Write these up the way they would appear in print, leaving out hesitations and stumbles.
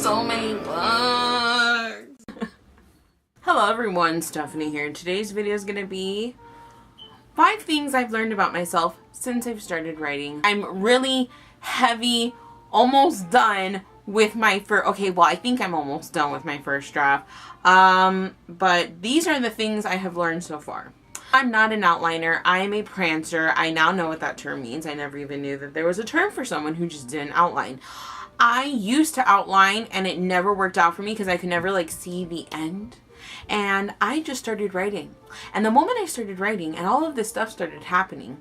so many books. Hello everyone, Stephanie here. Today's video is going to be 5 things I've learned about myself since I've started writing. I'm really heavy, almost done with my I think I'm almost done with my first draft. But these are the things I have learned so far. I'm not an outliner. I am a prancer. I now know what that term means. I never even knew that there was a term for someone who just didn't outline. I used to outline and it never worked out for me because I could never see the end. And I just started writing. And the moment I started writing and all of this stuff started happening,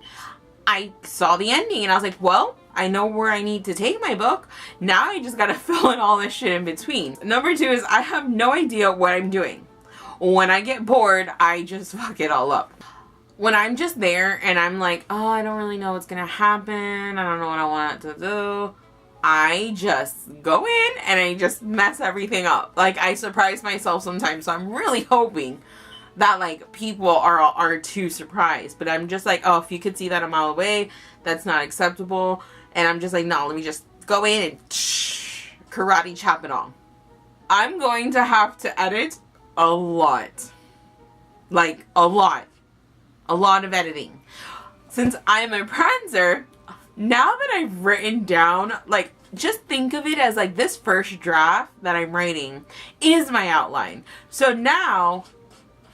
I saw the ending and I was like, well, I know where I need to take my book. Now I just gotta fill in all this shit in between. Number 2 is I have no idea what I'm doing. When I get bored, I just fuck it all up. When I'm just there and I'm like, oh, I don't really know what's gonna happen. I don't know what I want to do. I just go in and I just mess everything up. I surprise myself sometimes. So I'm really hoping that people are too surprised. But I'm just like, oh, if you could see that a mile away, that's not acceptable. And I'm just like, no, let me just go in and karate chop it all. I'm going to have to edit a lot. A lot. A lot of editing. Since I'm a prancer, now that I've written down, just think of it as this first draft that I'm writing is my outline. So now,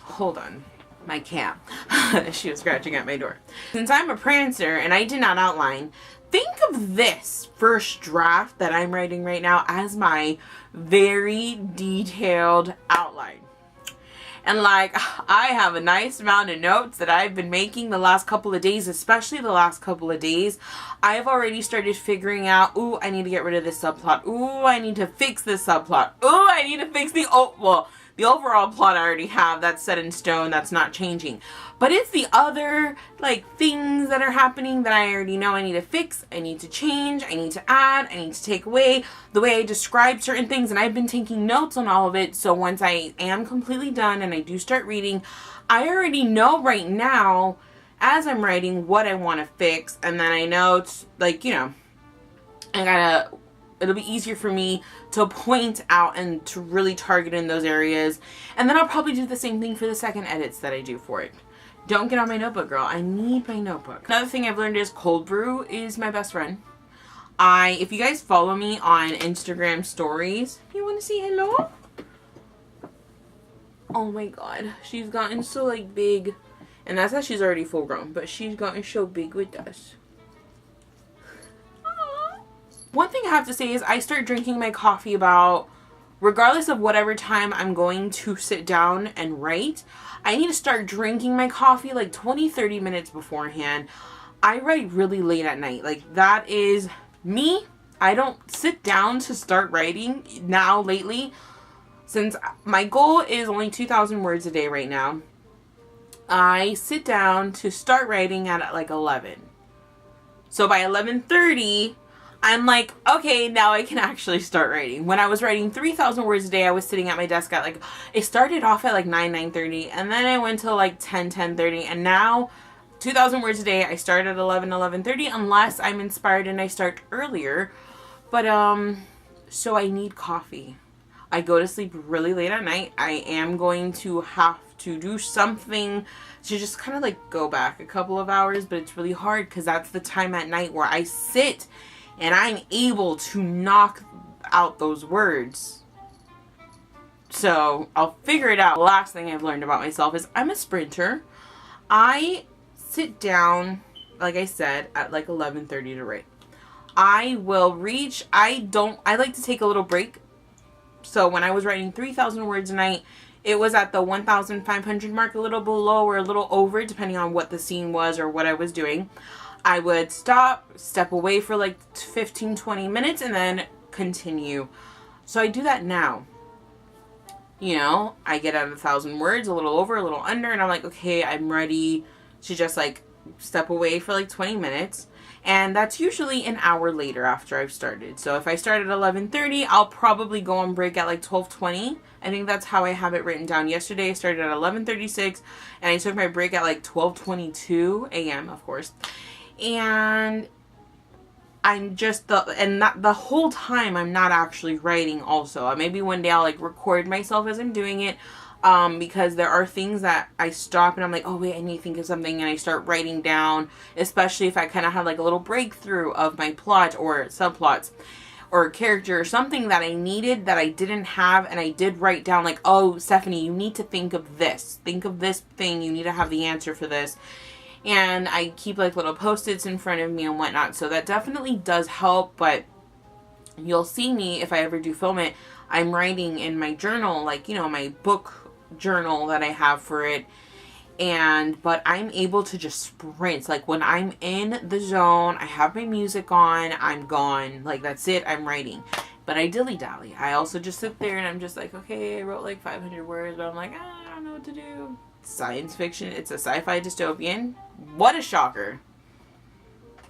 hold on, my cat. She was scratching at my door. Since I'm a prancer and I did not outline, think of this first draft that I'm writing right now as my very detailed outline. And I have a nice amount of notes that I've been making the last couple of days, especially the last couple of days. I've already started figuring out, ooh, I need to get rid of this subplot. Ooh, I need to fix this subplot. Ooh, I need to fix the overall plot I already have. That's set in stone. That's not changing. But it's the other, things that are happening that I already know I need to fix. I need to change. I need to add. I need to take away the way I describe certain things. And I've been taking notes on all of it. So once I am completely done and I do start reading, I already know right now, as I'm writing, what I want to fix. And then I know, it's it'll be easier for me to point out and to really target in those areas. And then I'll probably do the same thing for the second edits that I do for it. Don't get on my notebook, girl. I need my notebook. Another thing I've learned is cold brew is my best friend. If you guys follow me on Instagram stories, you want to say hello? Oh my god. She's gotten so big. And that's how she's already full grown. But she's gotten so big with us. One thing I have to say is I start drinking my coffee regardless of whatever time I'm going to sit down and write, I need to start drinking my coffee 20-30 minutes beforehand. I write really late at night. That is me. I don't sit down to start writing now lately. Since my goal is only 2,000 words a day right now, I sit down to start writing at 11. So by 11:30, I'm okay, now I can actually start writing. When I was writing 3,000 words a day, I was sitting at my desk at it started off at 9:30, and then I went to 10:30, and now 2,000 words a day, I start at 11:30, unless I'm inspired and I start earlier. But, so I need coffee. I go to sleep really late at night. I am going to have to do something to just kind of go back a couple of hours, but it's really hard because that's the time at night where I sit and I'm able to knock out those words. So I'll figure it out. The last thing I've learned about myself is I'm a sprinter. I sit down, like I said, at 11:30 to write. I will reach, I like to take a little break. So when I was writing 3,000 words a night, it was at the 1,500 mark, a little below or a little over, depending on what the scene was or what I was doing. I would step away for 15-20 minutes, and then continue. So I do that now. I get at 1,000 words, a little over, a little under, and I'm okay, I'm ready to just step away for 20 minutes. And that's usually an hour later after I've started. So if I start at 11:30, I'll probably go on break at 12:20. I think that's how I have it written down. Yesterday I started at 11:36 and I took my break at 12:22 a.m. of course. And I'm just the whole time I'm not actually writing also. Maybe one day I'll like record myself as I'm doing it. Because there are things that I stop and I'm like, oh wait, I need to think of something, and I start writing down, especially if I kind of have like a little breakthrough of my plot or subplots or a character or something that I needed that I didn't have, and I did write down like, oh, Stephanie, you need to think of this. Think of this thing. You need to have the answer for this. And I keep like little post-its in front of me and whatnot. So that definitely does help, but you'll see me, if I ever do film it, I'm writing in my journal, like, you know, my book journal that I have for it, but I'm able to just sprint. Like when I'm in the zone, I have my music on, I'm gone, like that's it, I'm writing. But I dilly-dally. I also just sit there and I'm just like, okay, I wrote like 500 words, but I'm like, I don't know what to do. Science fiction, it's a sci-fi dystopian. What a shocker.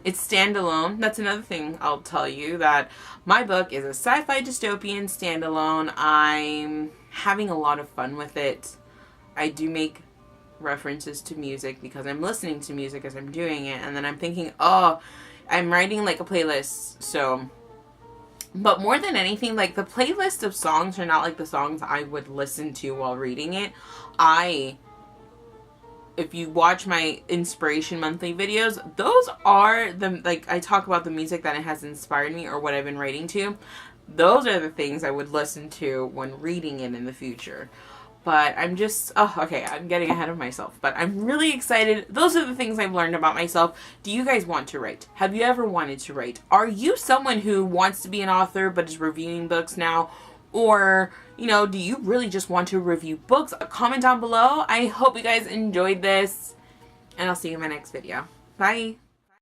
It's standalone. That's another thing I'll tell you, that my book is a sci-fi dystopian standalone. I'm having a lot of fun with it. I do make references to music because I'm listening to music as I'm doing it, and then I'm thinking, oh, I'm writing like a playlist. So, but more than anything, like the playlist of songs are not like the songs I would listen to while reading it. If you watch my inspiration monthly videos, those are the, like, I talk about the music that has inspired me or what I've been writing to. Those are the things I would listen to when reading it in the future. But I'm just, oh, okay, I'm getting ahead of myself. But I'm really excited. Those are the things I've learned about myself. Do you guys want to write? Have you ever wanted to write? Are you someone who wants to be an author but is reviewing books now? Or, you know, do you really just want to review books? Comment down below. I hope you guys enjoyed this. And I'll see you in my next video. Bye.